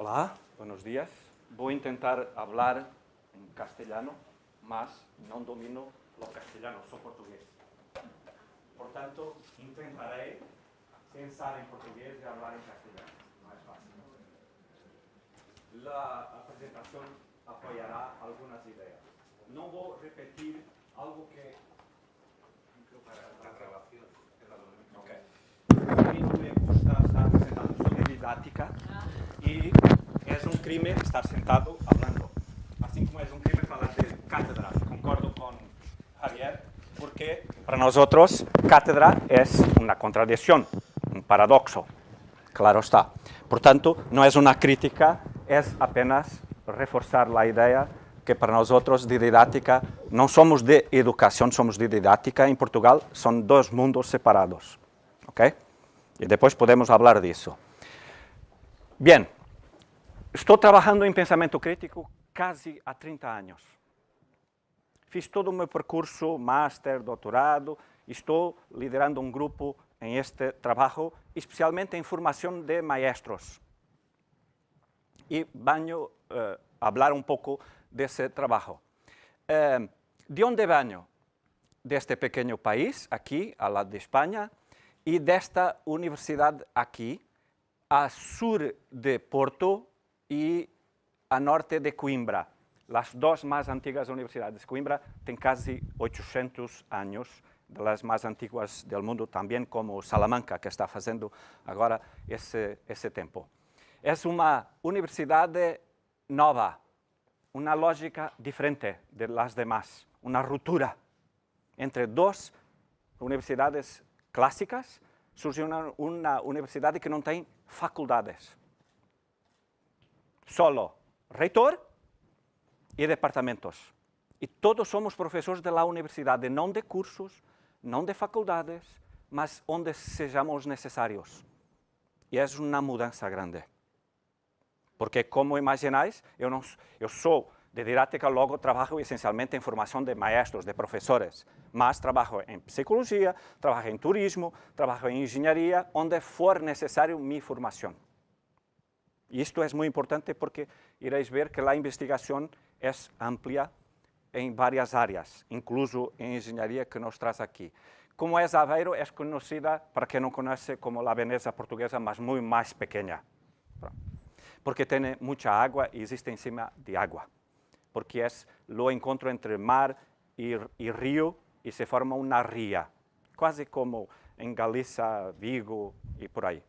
Hola, buenos días. Voy a intentar hablar en castellano, mas no domino lo castellano, soy portugués. Por tanto, intentaré pensar en portugués y hablar en castellano. No es fácil. La presentación apoyará algunas ideas. No voy a repetir algo que... Para la grabación. Okay. A mí no me gusta estar sentado, soy de didáctica y es un crimen estar sentado hablando. Así como es un crimen hablar de cátedra. Concordo con Javier, porque para nosotros cátedra es una contradicción, un paradoxo. Claro está. Por tanto, no es una crítica, es apenas reforzar la idea que para nosotros de didáctica, no somos de educación, somos de didáctica. En Portugal son dos mundos separados. ¿Ok? Y después podemos hablar de eso. Bien, estoy trabajando en pensamiento crítico casi há 30 anos. Fiz todo o meu percurso, máster, doutorado, e estou liderando um grupo em este trabalho, especialmente em formação de maestros. E venho falar um pouco desse trabalho. De onde venho? Deste pequeno país, aqui, ao lado de Espanha, e desta universidade aqui, a sur de Porto e a norte de Coimbra. As duas mais antigas universidades. Coimbra tem quase 800 anos, das mais antigas do mundo, também como Salamanca, que está fazendo agora esse tempo. É uma universidade nova, uma lógica diferente das demais, uma ruptura entre duas universidades clássicas. Surgiu uma universidade que não tem faculdades. Solo reitor e departamentos. E todos somos professores da universidade, não de cursos, não de faculdades, mas onde sejamos necessários. E é uma mudança grande. Porque, como imagináis, eu sou de didática, logo trabalho essencialmente em formação de maestros, de professores, mas trabalho em psicologia, trabalho em turismo, trabalho em engenharia, onde for necessário minha formação. E isto é muito importante porque iréis ver que a investigação é ampla em várias áreas, incluso em engenharia que nos traz aqui. Como é Aveiro, é conhecida, para quem não conhece, como a Veneza portuguesa, mas muito mais pequena. Porque tem muita água e existe em cima de água. Porque é o encontro entre mar e rio e se forma uma ria, quase como em Galícia, Vigo e por aí.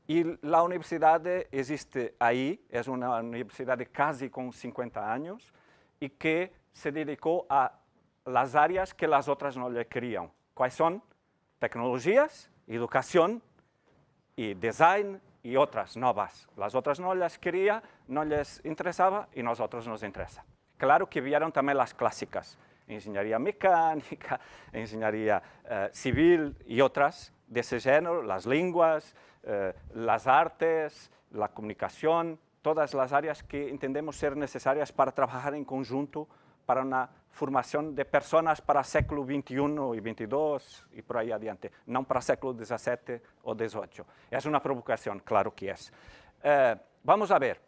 E a universidade existe aí, é uma universidade quase com 50 anos e que se dedicou a las áreas que as outras não lhe queriam. Quais são? Tecnologias, educação e design e outras novas. As outras não lhes queria, não lhes interessava e nós outros nos interessa. Claro que vieram também as clássicas, engenharia mecânica, engenharia civil e outras desse gênero, as línguas, as artes, a comunicação, todas as áreas que entendemos ser necessárias para trabalhar em conjunto para uma formação de pessoas para o século XXI e XXII e por aí adiante, não para o século XVII ou XVIII. É uma provocação, claro que é. Vamos a ver.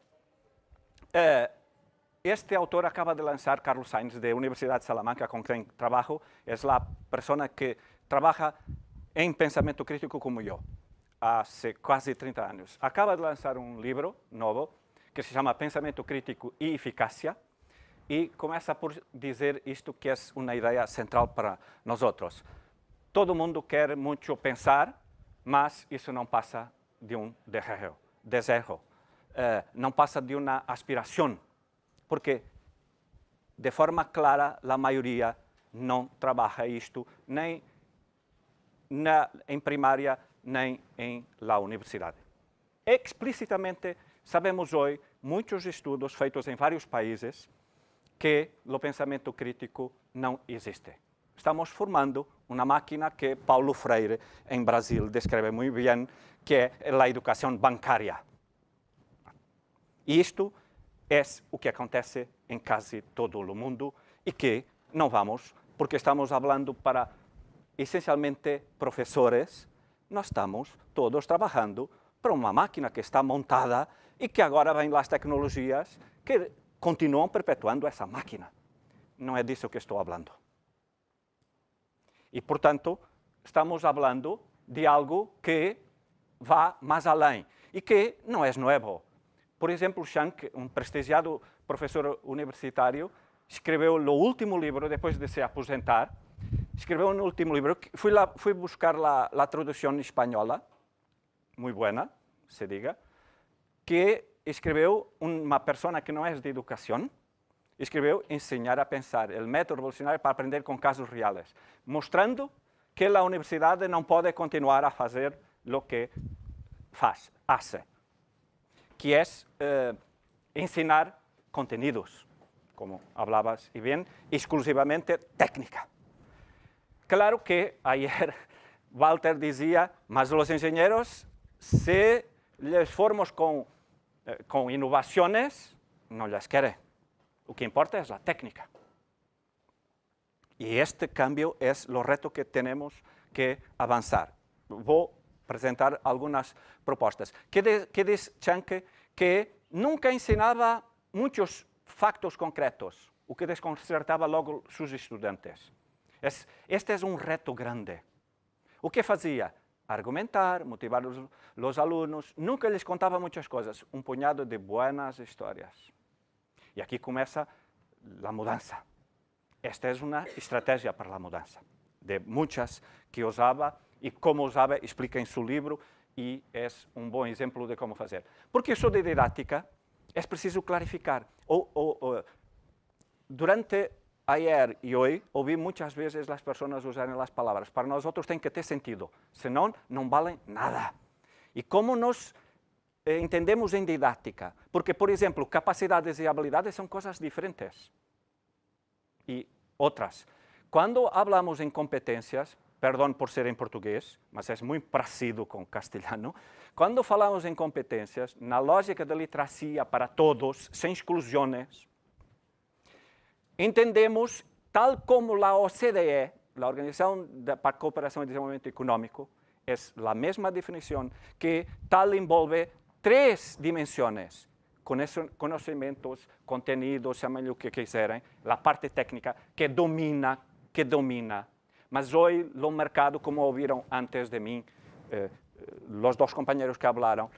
Este autor acaba de lançar, Carlos Sainz, da Universidade de Salamanca, com quem trabalho, é a pessoa que trabalha em pensamento crítico como eu, há quase 30 anos. Acaba de lançar um livro novo que se chama Pensamento Crítico e Eficácia e começa por dizer isto que é uma ideia central para nós outros. Todo mundo quer muito pensar, mas isso não passa de um desejo, não passa de uma aspiração, porque de forma clara a maioria não trabalha isto nem em primária, nem em la universidade. Explicitamente, sabemos hoje, muitos estudos feitos em vários países, que o pensamento crítico não existe. Estamos formando uma máquina que Paulo Freire, em Brasil, descreve muito bem, que é a educação bancária. E isto é o que acontece em quase todo o mundo e que não vamos, porque estamos falando para essencialmente professores, nós estamos todos trabalhando para uma máquina que está montada e que agora vêm as tecnologias que continuam perpetuando essa máquina. Não é disso que estou falando. E, portanto, estamos falando de algo que va mais além e que não é novo. Por exemplo, Shank, um prestigiado professor universitário, escreveu o último livro, depois de se aposentar, escreveu um último livro, fui buscar a tradução espanhola, muito boa, se diga, que escreveu uma pessoa que não é de educação, escreveu Enseñar a Pensar, o método revolucionário para aprender com casos reais, mostrando que a universidade não pode continuar a fazer o que hace, que é ensinar contenidos, como hablabas y bien, exclusivamente técnica. Claro que ayer Walter decía, mas los ingenieros, si les formamos con innovaciones, no las quiere. Lo que importa es la técnica. Y este cambio es lo reto que tenemos que avanzar. Voy a presentar algunas propuestas. ¿Qué dice Shank? Que nunca ensinaba muchos factos concretos, o que desconcertava logo seus estudantes. Este é um reto grande. O que fazia? Argumentar, motivar os alunos, nunca lhes contava muitas coisas, um punhado de boas histórias. E aqui começa a mudança. Esta é uma estratégia para a mudança, de muitas que usava e como usava, explica em seu livro, e é um bom exemplo de como fazer. Porque isso de didática, é preciso clarificar. Durante ayer e hoje, ouvi muitas vezes as pessoas usarem as palavras. Para nós outros tem que ter sentido, senão não valem nada. E como nós entendemos em didática? Porque, por exemplo, capacidades e habilidades são coisas diferentes. E outras. Quando falamos em competências, perdão por ser em português, mas é muito parecido com castelhano. Quando falamos em competências, na lógica da literacia para todos, sem exclusões, entendemos, tal como a OCDE, a Organização para a Cooperação e Desenvolvimento Econômico, é a mesma definição, que tal envolve 3 dimensões: conhecimentos, conteúdos, chamem o que quiserem, a parte técnica que domina. Mas hoje, o mercado, como ouviram antes de mim, os 2 companheiros que falaram,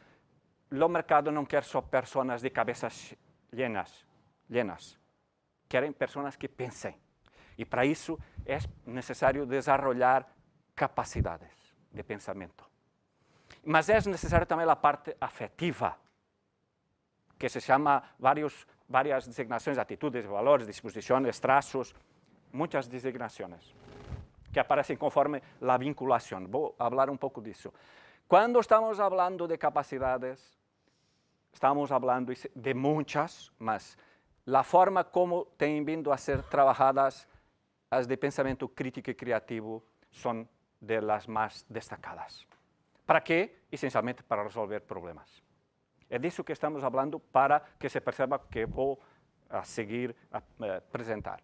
o mercado não quer só pessoas de cabeças llenas. Querem pessoas que pensem. E para isso é necessário desenvolver capacidades de pensamento. Mas é necessário também a parte afetiva, que se chama várias designações, atitudes, valores, disposições, traços, muitas designações que aparecem conforme a vinculação. Vou falar um pouco disso. Quando estamos falando de capacidades, estamos falando de muitas, mas a forma como têm vindo a ser trabalhadas as de pensamento crítico e criativo são de las mais destacadas. Para quê? Essencialmente para resolver problemas. É disso que estamos falando para que se perceba que vou a seguir a apresentar.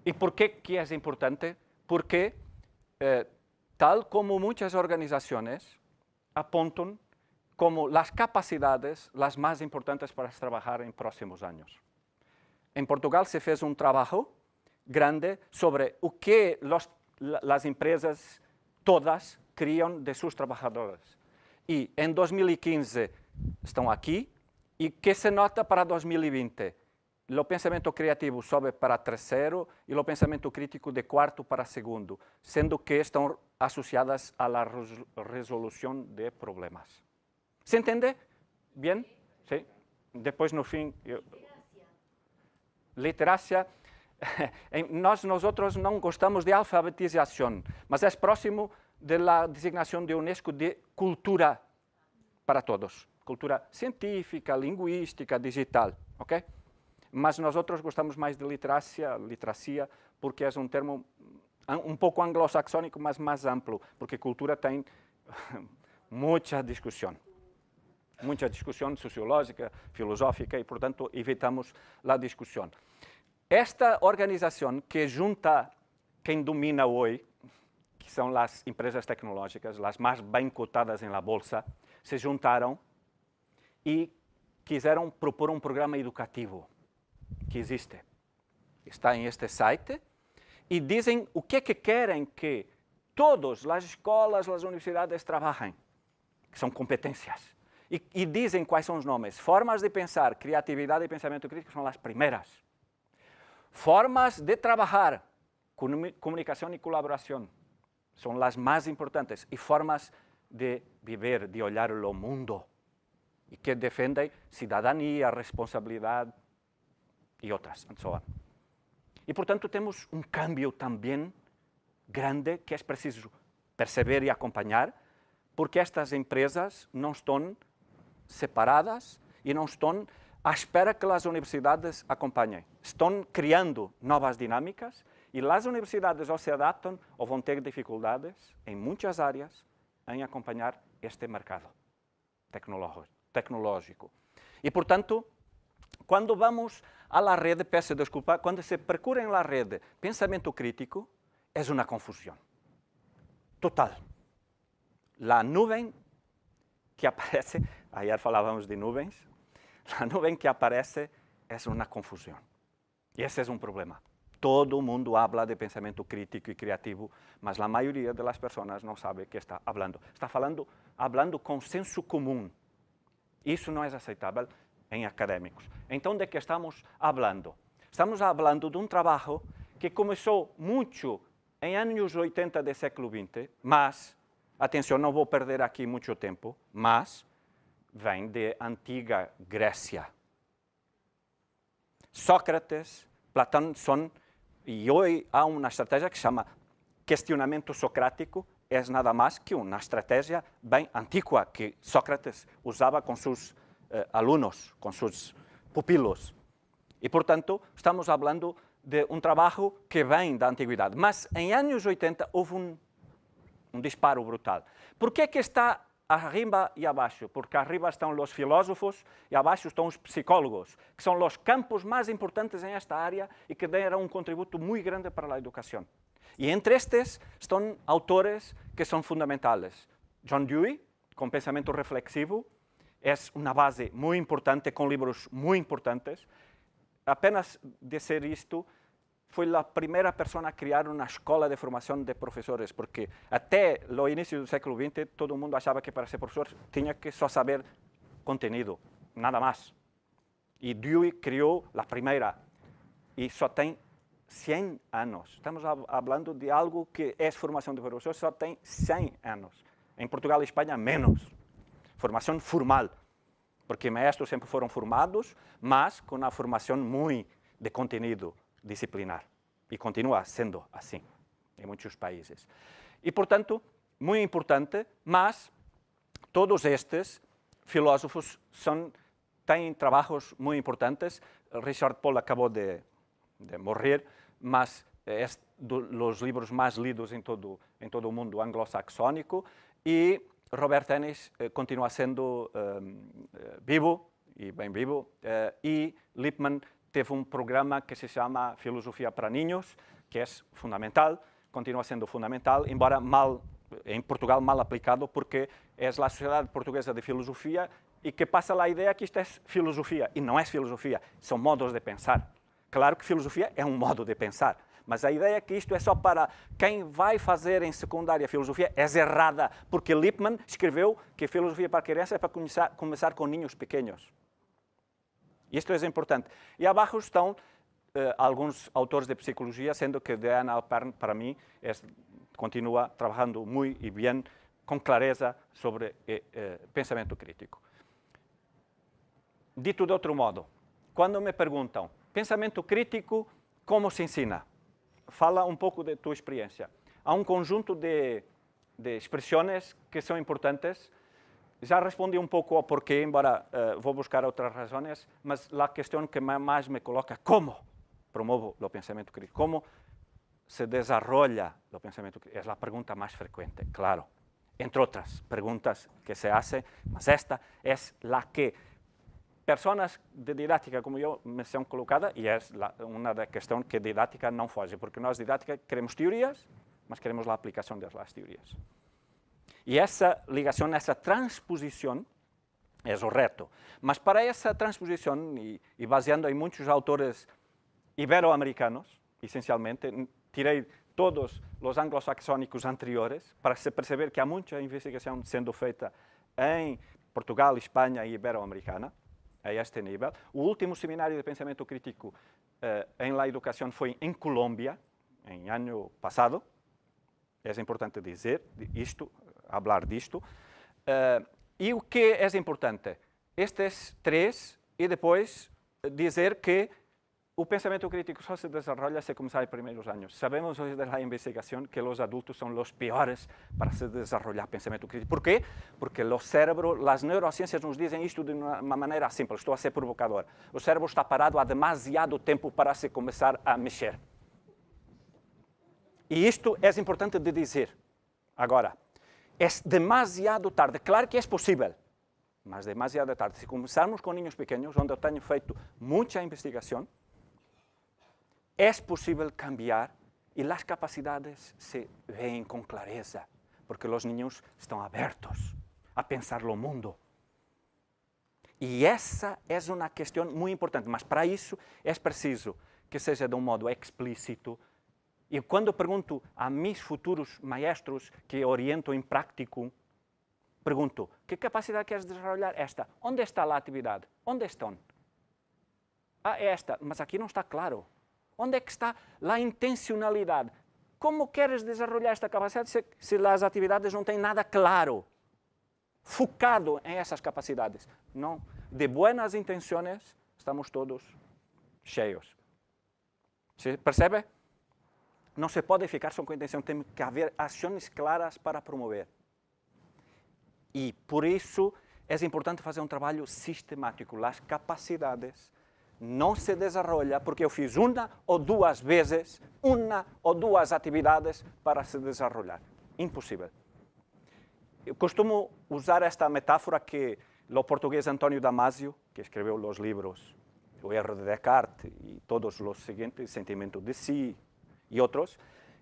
E por que é importante? Porque, tal como muitas organizações apontam como as capacidades as mais importantes para trabalhar em próximos anos. Em Portugal se fez um trabalho grande sobre o que as empresas todas criam de seus trabalhadores. E em 2015 estão aqui, e que se nota para 2020? O pensamento criativo sobe para 3º e o pensamento crítico de 4º para 2º, sendo que estão associadas à resolução de problemas. ¿Se entende? ¿Bien? Sí. Después, no fin... Literacia. Nosotros no gostamos de alfabetización, mas es próximo de la designación de UNESCO de cultura para todos. Cultura científica, lingüística, digital, ¿ok? Mas nosotros gostamos mais de literacia, porque é um termo um pouco anglo-saxónico, mas mais amplo, porque cultura tem muita discussão sociológica, filosófica, e, portanto, evitamos a discussão. Esta organização que junta quem domina hoje, que são as empresas tecnológicas, as mais bem cotadas na bolsa, se juntaram e quiseram propor um programa educativo que existe. Está em este site e dizem o que querem que todas as escolas, as universidades trabalhem, que são competências. E dizem quais são os nomes. Formas de pensar, criatividade e pensamento crítico são as primeiras. Formas de trabalhar, comunicação e colaboração, são as mais importantes. E formas de viver, de olhar o mundo. E que defendem cidadania, responsabilidade e outras, and so on. E, portanto, temos um cambio também grande que é preciso perceber e acompanhar, porque estas empresas não estão separadas e não estão à espera que as universidades acompanhem. Estão criando novas dinâmicas e as universidades ou se adaptam ou vão ter dificuldades em muitas áreas em acompanhar este mercado tecnológico. E, portanto, quando vamos à rede, peço desculpa, quando se procura em la rede pensamento crítico, é uma confusão total. A nuvem que aparece, ayer falávamos de nuvens, a nuvem que aparece é uma confusão. E esse é um problema. Todo mundo habla de pensamento crítico e criativo, mas a maioria das pessoas não sabe o que está falando. Está falando com senso comum. Isso não é aceitável em acadêmicos. Então, de que estamos falando? Estamos falando de um trabalho que começou muito em anos 80 do século XX, mas, atenção, não vou perder aqui muito tempo, mas vem de antiga Grécia. Sócrates, Platão são, e hoje há uma estratégia que se chama questionamento socrático, é nada mais que uma estratégia bem antiga que Sócrates usava com seus alunos, com seus pupilos. E, portanto, estamos falando de um trabalho que vem da antiguidade. Mas, em anos 80, houve um disparo brutal. Por que está arriba e abaixo? Porque arriba estão os filósofos e abaixo estão os psicólogos, que são os campos mais importantes em esta área e que deram um contributo muito grande para a educação. E entre estes estão autores que são fundamentais. John Dewey, com pensamento reflexivo, é uma base muito importante, com livros muito importantes. Apenas de ser isto, foi a primeira pessoa a criar uma escola de formação de professores, porque até o início do século XX, todo mundo achava que para ser professor tinha que só saber conteúdo, nada mais. E Dewey criou a primeira, e só tem 100 anos. Estamos falando de algo que é formação de professores, só tem 100 anos. Em Portugal e Espanha, menos. Formação formal, porque maestros sempre foram formados, mas com uma formação muito de conteúdo disciplinar. E continua sendo assim em muitos países. E, portanto, muito importante, mas todos estes filósofos têm trabalhos muito importantes. Richard Paul acabou de morrer, mas é dos livros mais lidos em todo o mundo anglo-saxónico, e Robert Ennis continua sendo vivo, e bem vivo, e Lippmann teve um programa que se chama Filosofia para Niños, que é fundamental, continua sendo fundamental, embora em Portugal mal aplicado, porque é a Sociedade Portuguesa de Filosofia e que passa a ideia que isto é filosofia, e não é filosofia, são modos de pensar. Claro que filosofia é um modo de pensar, mas a ideia é que isto é só para quem vai fazer em secundária filosofia é errada, porque Lippmann escreveu que filosofia para criança é para começar com ninhos pequenos. Isto é importante. E abaixo estão alguns autores de psicologia, sendo que Diana Alpern, para mim, continua trabalhando muito e bem, com clareza, sobre pensamento crítico. Dito de outro modo, quando me perguntam, pensamento crítico, como se ensina? Fala um pouco de tua experiência. Há um conjunto de expressões que são importantes. Já respondi um pouco ao porquê, embora vou buscar outras razões, mas a questão que mais me coloca, como promovo o pensamento crítico? Como se desarrolla o pensamento crítico? É a pergunta mais frequente, claro. Entre outras perguntas que se hacen, mas esta é a que pessoas de didática como eu me são colocadas, e é uma da questão que didática não foge, porque nós didática queremos teorias, mas queremos a aplicação das teorias. E essa ligação, essa transposição É o reto. Mas para essa transposição, e baseando em muitos autores ibero-americanos, essencialmente, tirei todos os anglo-saxónicos anteriores para se perceber que há muita investigação sendo feita em Portugal, Espanha e Ibero-Americana, a este nível. O último seminário de pensamento crítico em la educação foi em Colômbia, em ano passado. É importante dizer isto, falar disto. E o que é importante? Estes três, e depois dizer que o pensamento crítico só se desenvolve se começar nos primeiros anos. Sabemos hoje da investigação que os adultos são os piores para se desenvolver pensamento crítico. ¿Por quê? Porque o cérebro, as neurociências nos dizem isto de uma maneira simples, estou a ser provocador. O cérebro está parado há demasiado tempo para se começar a mexer. E isto é importante de dizer. Agora, é demasiado tarde. Claro que é possível, mas demasiado tarde. Se começarmos com niños pequenos, onde eu tenho feito muita investigação, é possível cambiar e as capacidades se veem com clareza, porque os niños estão abertos a pensar o mundo. E essa é uma questão muito importante, mas para isso é preciso que seja de um modo explícito. E quando pergunto a meus futuros maestros que oriento em prático, pergunto, que capacidade queres desenvolver? Esta. Onde está a atividade? Onde estão? Ah, esta. Mas aqui não está claro. Onde é que está a intencionalidade? Como queres desenvolver esta capacidade se as atividades não têm nada claro, focado em essas capacidades? Não. De boas intenções, estamos todos cheios. ¿Se percebe? Não se pode ficar só com a intenção, tem que haver ações claras para promover. E por isso é importante fazer um trabalho sistemático. As capacidades não se desenvolvem porque eu fiz uma ou duas vezes, uma ou duas atividades para se desenvolver. Impossível. Eu costumo usar esta metáfora que o português António Damasio, que escreveu os livros O Erro de Descartes e todos os seguintes, Sentimento de Si, e outros,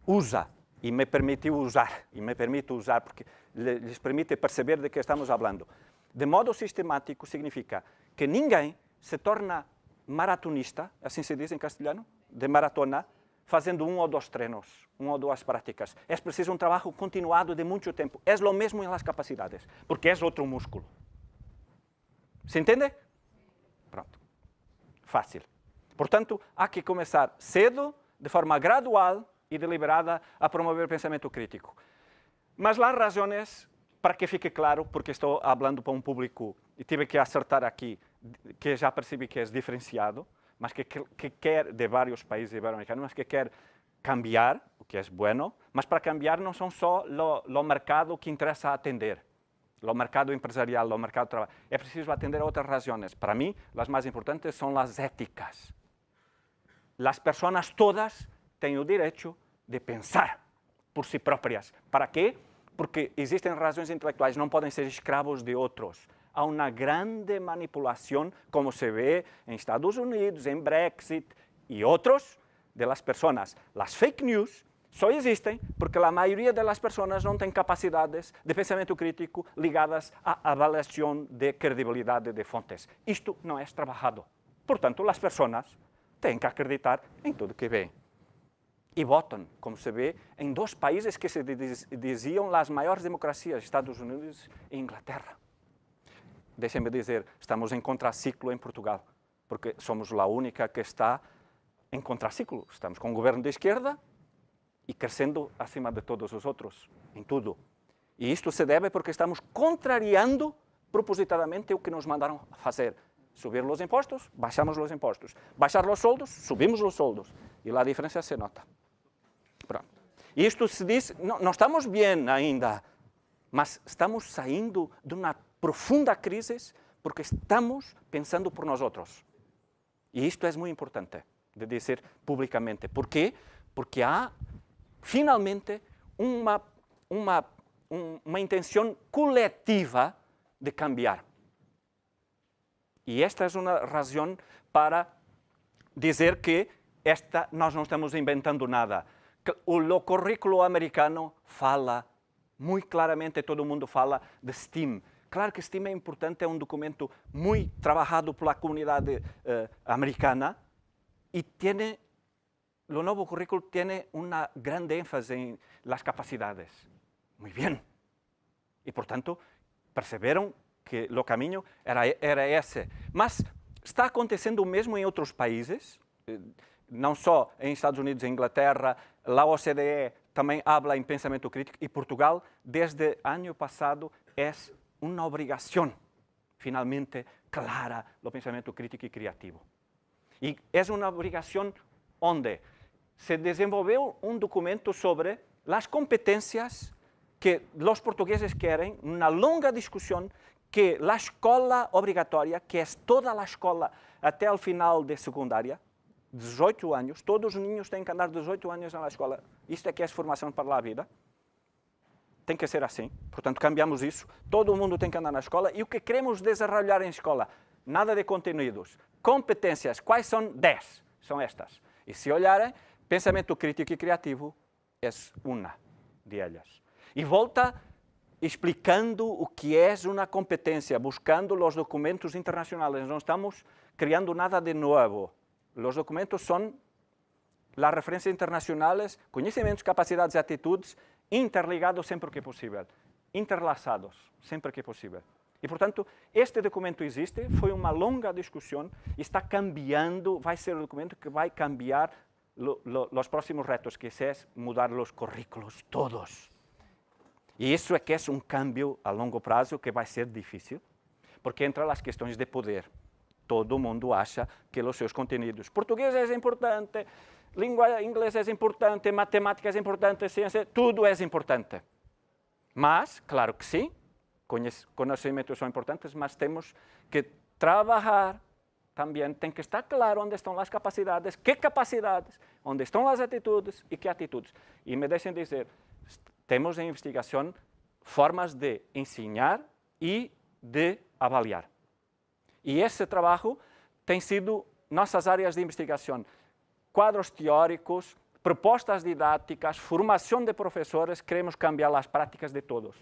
usa, e me permitiu usar, e me permite usar, porque lhes permite perceber de que estamos falando. De modo sistemático significa que ninguém se torna maratonista, assim se diz em castelhano, de maratona, fazendo um ou dois treinos, uma ou duas práticas. É preciso um trabalho continuado de muito tempo. É o mesmo em las capacidades, porque é outro músculo. Se entende? Pronto. Fácil. Portanto, há que começar cedo, de forma gradual e deliberada, a promover o pensamento crítico. Mas as razões, para que fique claro, porque estou falando para um público, e tive que acertar aqui, que já percebi que é diferenciado, mas que quer, de vários países ibero-americanos, mas que quer cambiar, o que é bueno, mas para cambiar não são só o mercado que interessa atender, o mercado empresarial, o mercado de trabalho. É preciso atender a outras razões. Para mim, as mais importantes são as éticas. As pessoas todas têm o direito de pensar por si próprias. Para quê? Porque existem razões intelectuais, não podem ser escravos de outros. Há uma grande manipulação, como se vê em Estados Unidos, em Brexit e outros, das pessoas. As fake news só existem porque a maioria das pessoas não tem capacidades de pensamento crítico ligadas à avaliação de credibilidade de fontes. Isto não é trabalhado. Portanto, as pessoas têm que acreditar em tudo que vê. E votam, como se vê, em dois países que se diziam as maiores democracias, Estados Unidos e Inglaterra. Deixem-me dizer, estamos em contraciclo em Portugal, porque somos a única que está em contraciclo. Estamos com um governo de esquerda e crescendo acima de todos os outros, em tudo. E isto se deve porque estamos contrariando propositadamente o que nos mandaram fazer. Subir os impostos, baixamos os impostos. Baixar os soldos, subimos os soldos. E a diferença se nota. Pronto. E isto se diz, não estamos bem ainda, mas estamos saindo de uma profunda crise porque estamos pensando por nós outros. E isto é muito importante de dizer publicamente. Por quê? Porque há, finalmente, uma intenção coletiva de cambiar. E esta é uma razão para dizer que nós não estamos inventando nada. O currículo americano fala muito claramente, todo mundo fala de STEAM, Claro que STEAM é importante, é um documento muito trabalhado pela comunidade americana e o novo currículo tem uma grande ênfase em las capacidades. Muito bem. E, portanto, perceberam que o caminho era esse. Mas está acontecendo o mesmo em outros países, não só em Estados Unidos e Inglaterra, a OCDE também habla em pensamento crítico e Portugal, desde ano passado, é uma obrigação, finalmente, clara do pensamento crítico e criativo. E é uma obrigação onde se desenvolveu um documento sobre as competências que os portugueses querem, uma longa discussão que a escola obrigatória, que é toda a escola até o final de secundária, 18 anos, todos os niños têm que andar 18 anos na escola. Isto é que é formação para a vida. Tem que ser assim. Portanto, cambiamos isso. Todo mundo tem que andar na escola. E o que queremos desenvolver em escola? Nada de conteúdos. Competências. Quais são? 10. São estas. E se olharem, pensamento crítico e criativo é uma delas. E volta explicando o que é uma competência, buscando os documentos internacionais. Não estamos criando nada de novo. Os documentos são as referências internacionais, conhecimentos, capacidades e atitudes interligados sempre que possível, interlaçados sempre que possível. E, portanto, este documento existe, foi uma longa discussão, está cambiando, vai ser um documento que vai cambiar os próximos retos, que é mudar os currículos todos. E isso é que é um cambio a longo prazo que vai ser difícil, porque entra as questões de poder. Todo mundo acha que os seus conteúdos, português é importante, língua inglesa é importante, matemática é importante, ciência, tudo é importante. Mas, claro que sim, conhecimentos são importantes, mas temos que trabalhar também, tem que estar claro onde estão as capacidades, que capacidades, onde estão as atitudes e que atitudes. E me deixem dizer, temos em investigação formas de ensinar e de avaliar. E esse trabalho tem sido nossas áreas de investigação. Quadros teóricos, propostas didáticas, formação de professores, queremos cambiar as práticas de todos.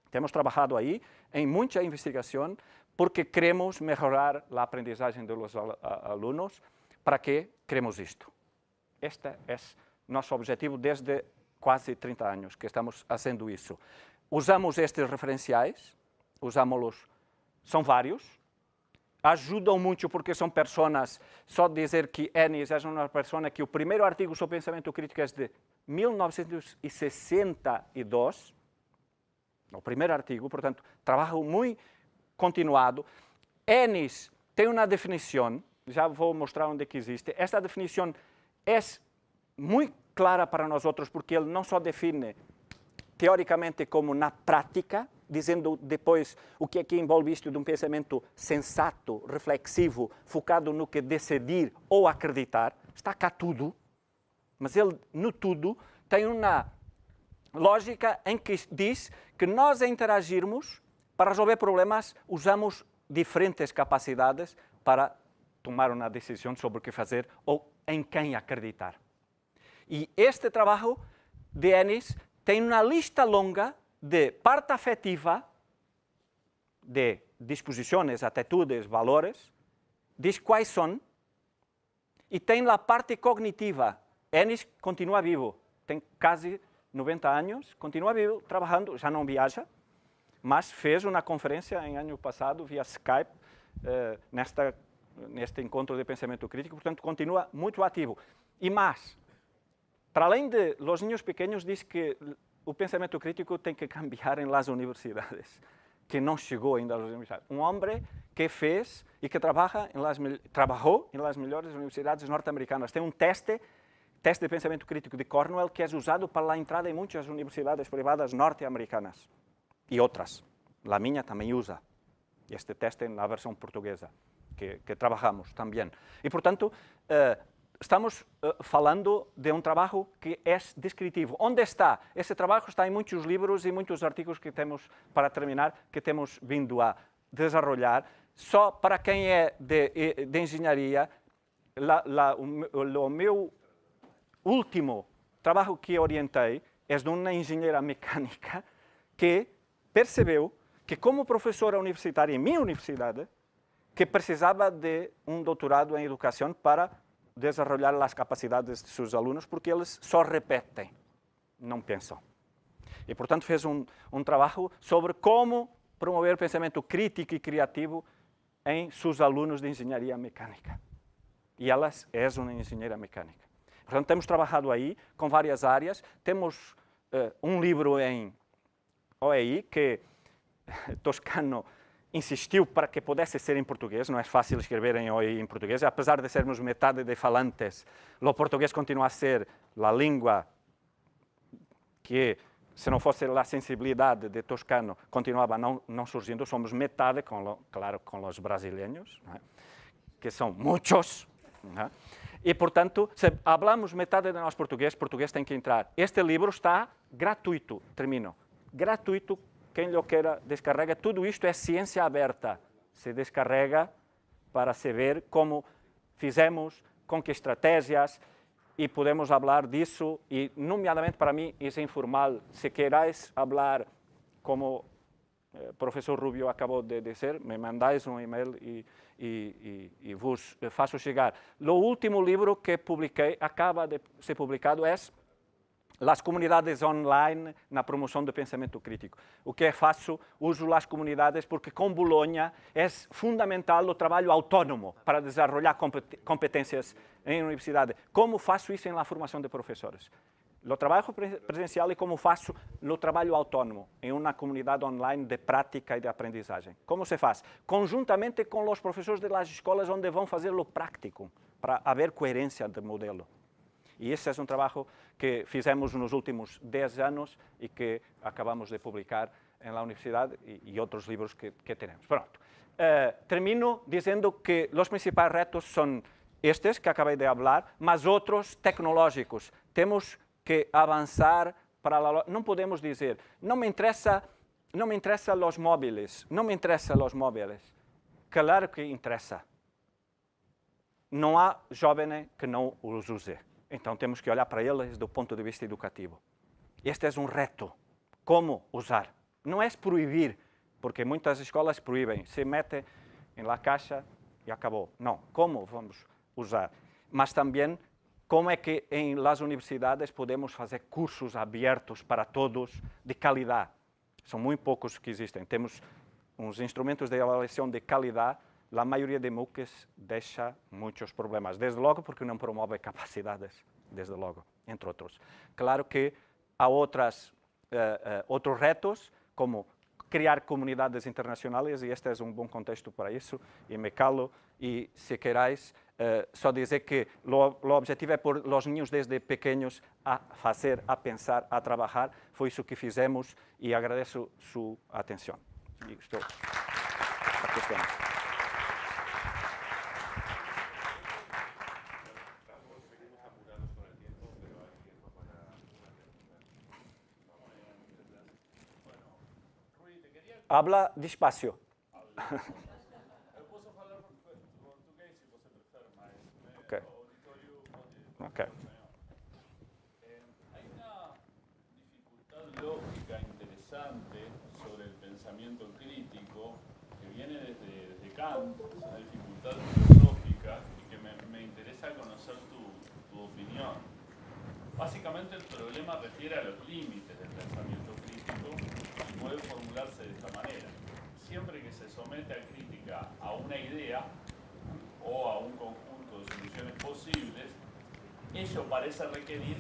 Temos trabalhado aí em muita investigação porque queremos melhorar a aprendizagem dos alunos. Para que queremos isto? Este é nosso objetivo desde quase 30 anos que estamos fazendo isso. Usamos estes referenciais, são vários, ajudam muito porque são pessoas, só dizer que Ennis é uma pessoa que o primeiro artigo sobre pensamento crítico é de 1962, o primeiro artigo, portanto, trabalho muito continuado. Ennis tem uma definição, já vou mostrar onde que existe. Esta definição é muito clara para nós outros porque ele não só define teoricamente como na prática, dizendo depois o que é que envolve isto de um pensamento sensato, reflexivo, focado no que decidir ou acreditar. Está cá tudo, mas ele, no tudo, tem uma lógica em que diz que nós, a interagirmos, para resolver problemas, usamos diferentes capacidades para tomar uma decisão sobre o que fazer ou em quem acreditar. E este trabalho de Ennis tem uma lista longa de parte afetiva, de disposições, atitudes, valores, diz quais são, e tem a parte cognitiva. Ennis continua vivo, tem quase 90 anos, continua vivo, trabalhando, já não viaja, mas fez uma conferência em ano passado, via Skype, neste encontro de pensamento crítico, portanto, continua muito ativo. E mais, para além de los niños pequenos, diz que o pensamento crítico tem que cambiar em las universidades, que não chegou ainda às universidades. Um homem que fez e que trabalhou em las melhores universidades norte-americanas. Tem um teste de pensamento crítico de Cornell, que é usado para a entrada em muitas universidades privadas norte-americanas. E outras. A minha também usa este teste na versão portuguesa, que trabalhamos também. E, portanto, estamos falando de um trabalho que é descritivo. Onde está? Esse trabalho está em muitos livros e muitos artigos que temos, para terminar, que temos vindo a desenvolver. Só para quem é de engenharia, o meu último trabalho que orientei é de uma engenheira mecânica que percebeu que como professora universitária em minha universidade, que precisava de um doutorado em educação para desenvolver as capacidades de seus alunos, porque eles só repetem, não pensam. E, portanto, fez um trabalho sobre como promover o pensamento crítico e criativo em seus alunos de engenharia mecânica. E ela é uma engenheira mecânica. Portanto, temos trabalhado aí com várias áreas. Temos um livro em OEI que Toscano insistiu para que pudesse ser em português. Não é fácil escrever em OEI em português. Apesar de sermos metade de falantes, o português continua a ser a língua que, se não fosse a sensibilidade de Toscano, continuava não surgindo. Somos metade, claro, com os brasileiros, né? Que são muitos. Né? E, portanto, se falamos metade de nós português tem que entrar. Este livro está gratuito, termino. Gratuito, quem lhe queira descarrega. Tudo isto é ciência aberta. Se descarrega para se ver como fizemos, com que estratégias, e podemos falar disso. E, nomeadamente, para mim, é informal. Se querais falar, como o professor Rubio acabou de dizer, me mandais um e-mail e vos faço chegar. O último livro que publiquei, acaba de ser publicado, é As Comunidades Online na Promoção do Pensamento Crítico. O que faço? Uso as comunidades porque com Bolonha é fundamental o trabalho autônomo para desenvolver competências em universidade. Como faço isso na formação de professores? O trabalho presencial e como faço o trabalho autônomo em uma comunidade online de prática e de aprendizagem. Como se faz? Conjuntamente com os professores das escolas onde vão fazer o prático, para haver coerência de modelo. E esse é um trabalho que fizemos nos últimos 10 anos e que acabamos de publicar na universidade e outros livros que temos. Pronto. Termino dizendo que os principais retos são estes que acabei de falar, mas outros tecnológicos. Temos que avançar para la... Não podemos dizer, não me interessa os móveis, não me interessam os móveis. Claro que interessa. Não há jovem que não os use. Então temos que olhar para eles do ponto de vista educativo. Este é um reto. Como usar? Não é proibir, porque muitas escolas proíbem. Se mete na caixa e acabou. Não. Como vamos usar? Mas também como é que em las universidades podemos fazer cursos abertos para todos de qualidade. São muito poucos que existem. Temos uns instrumentos de avaliação de qualidade. A maioria de MOOCs deixa muitos problemas. Desde logo porque não promove capacidades, desde logo, entre outros. Claro que há outros retos, como criar comunidades internacionais, e este é um bom contexto para isso, e me calo, e se querais, só dizer que o objetivo é pôr os niños desde pequenos a fazer, a pensar, a trabalhar. Foi isso que fizemos e agradeço sua atenção. E estou aqui estamos. Habla despacio. Eu posso falar português se você prefere, mas Okay. o auditório pode... Okay. Hay una dificultad lógica interesante sobre el pensamiento crítico que viene desde Kant, una dificultad filosófica y que me interesa conocer tu opinión. Básicamente el problema refiere a los límites del pensamiento crítico y puede formularse de esta manera. Siempre que se somete a crítica a una idea o a un conjunto de soluciones posibles, ello parece requerir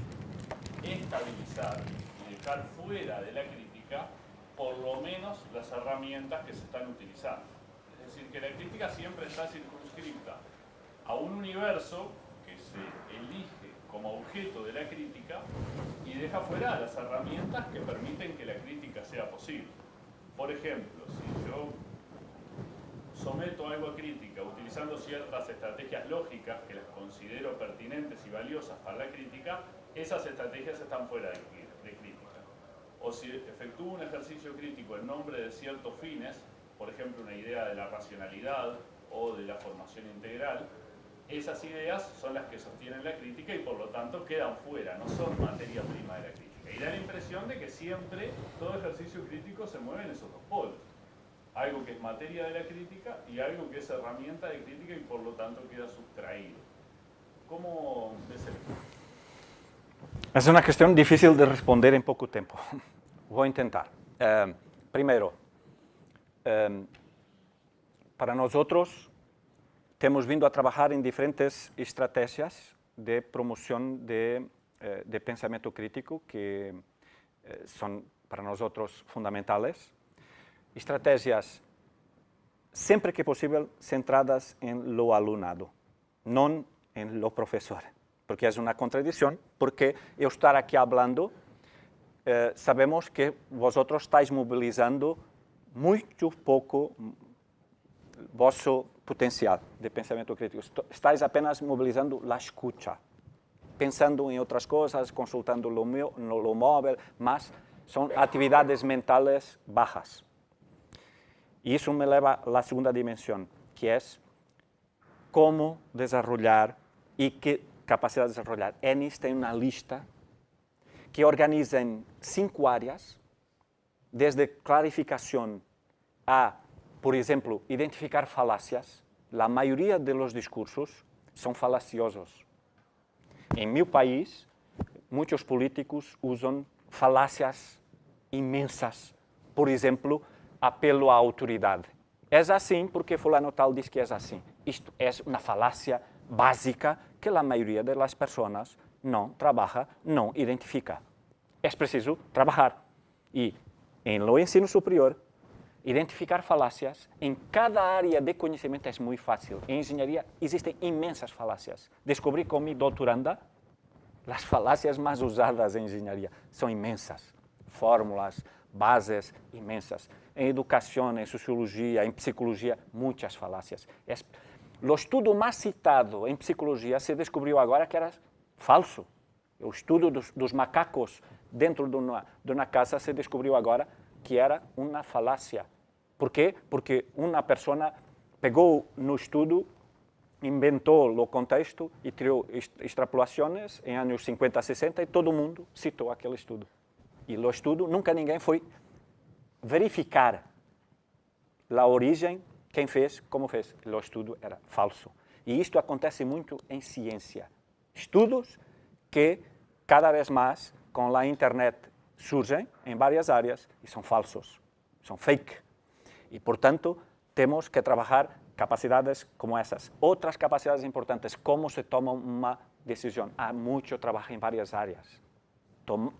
estabilizar y dejar fuera de la crítica por lo menos las herramientas que se están utilizando. Es decir, que la crítica siempre está circunscrita a un universo que se elige como objeto de la crítica y deja fuera las herramientas que permiten que la crítica sea posible. Por ejemplo, si yo someto algo a crítica utilizando ciertas estrategias lógicas que las considero pertinentes y valiosas para la crítica, esas estrategias están fuera de crítica. O si efectúo un ejercicio crítico en nombre de ciertos fines, por ejemplo una idea de la racionalidad o de la formación integral, esas ideas son las que sostienen la crítica y por lo tanto quedan fuera, no son materia prima de la crítica. Y da la impresión de que siempre todo ejercicio crítico se mueve en esos dos polos. algo que es materia de la crítica y algo que es herramienta de crítica y por lo tanto queda sustraído. ¿Cómo ves el tema? Es una cuestión difícil de responder en poco tiempo. Voy a intentar. Primero, para nosotros, hemos vindo a trabajar en diferentes estrategias de promoción de pensamiento crítico que son para nosotros fundamentales. Estrategias, sempre que possível, centradas em lo alunado, não em lo professor, porque é uma contradição, porque eu estar aqui falando, sabemos que vosotros estáis mobilizando muito pouco vosso potencial de pensamento crítico. Estáis apenas mobilizando a escuta, pensando em outras coisas, consultando lo móvel, mas são atividades mentais bajas. Y eso me lleva a la segunda dimensión, que es cómo desarrollar y qué capacidad de desarrollar. Ennis tiene una lista que organiza en 5 áreas, desde clarificación a, por ejemplo, identificar falacias. La mayoría de los discursos son falaciosos. En mi país, muchos políticos usan falacias inmensas. Por ejemplo, apelo à autoridade. É assim porque fulano tal diz que é assim. Isto é uma falácia básica que a maioria das pessoas não trabalha, não identifica. É preciso trabalhar. E, em lo ensino superior, identificar falácias em cada área de conhecimento é muito fácil. Em engenharia existem imensas falácias. Descobri com mi doutoranda as falácias mais usadas em engenharia. São imensas. Fórmulas, bases imensas. Em educação, em sociologia, em psicologia, muitas falácias. O estudo mais citado em psicologia se descobriu agora que era falso. O estudo dos macacos dentro de uma casa se descobriu agora que era uma falácia. Por quê? Porque uma pessoa pegou no estudo, inventou o contexto e tirou extrapolações em anos 50, 60 e todo mundo citou aquele estudo. E o estudo, nunca ninguém foi verificar a origem, quem fez, como fez. O estudo era falso. E isto acontece muito em ciência. Estudos que, cada vez mais, com a internet, surgem em várias áreas e são falsos, são fake. E, portanto, temos que trabalhar capacidades como essas. Outras capacidades importantes, como se toma uma decisão. Há muito trabalho em várias áreas.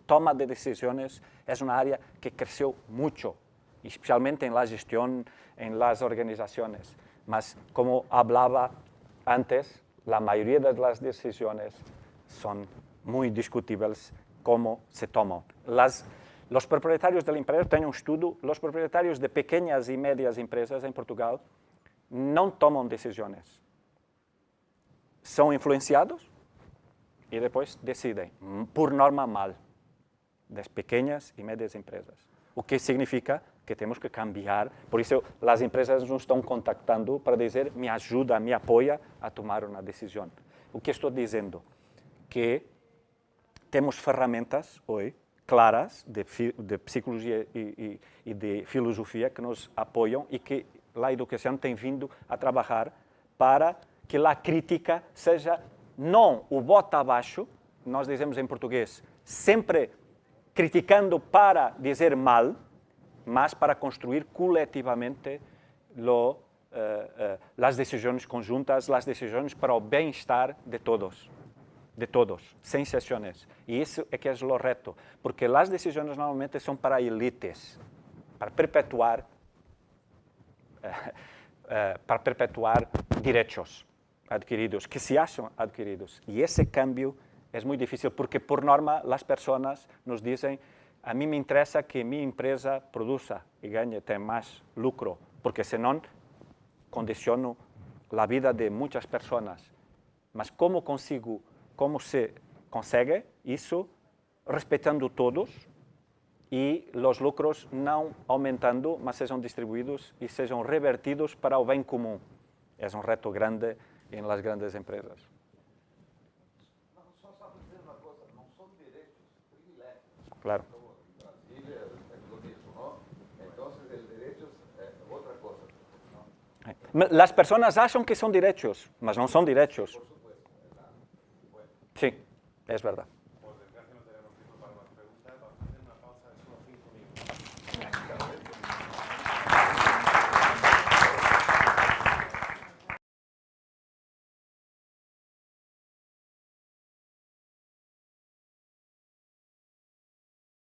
Toma de decisões é uma área que cresceu muito, especialmente na gestão, nas organizações. Mas, como falava antes, a maioria das decisões são muito discutíveis como se tomam. Os proprietários da empresa, tenho um estudo, os proprietários de pequenas e médias empresas em Portugal não tomam decisões. São influenciados e depois decidem, por norma mal, das pequenas e médias empresas. O que significa que temos que cambiar. Por isso, as empresas nos estão contactando para dizer, me ajuda, me apoia a tomar uma decisão. O que estou dizendo? Que temos ferramentas hoje claras de psicologia e de filosofia que nos apoiam e que a educação tem vindo a trabalhar para que a crítica seja não o bota abaixo, nós dizemos em português, sempre criticando para dizer mal, mas para construir coletivamente as decisões conjuntas, as decisões para o bem-estar de todos, sem exceções. E isso é que é o reto, porque as decisões normalmente são para elites, para perpetuar direitos adquiridos, que se acham adquiridos. E esse cambio é muito difícil, porque, por norma, as pessoas nos dizem, a mim me interessa que minha empresa produza e ganhe, tenha mais lucro, porque senão condiciono a vida de muitas pessoas. Mas como se consegue isso? Respeitando todos e os lucros não aumentando, mas sejam distribuídos e sejam revertidos para o bem comum. É um reto grande em las grandes empresas. Só para dizer uma coisa, não são direitos, privilégios. Claro. Como em Brasília, é lo mismo, ¿no? Entonces, el derecho es otra Las personas acham que son derechos, mas no son derechos. Sí, es verdad.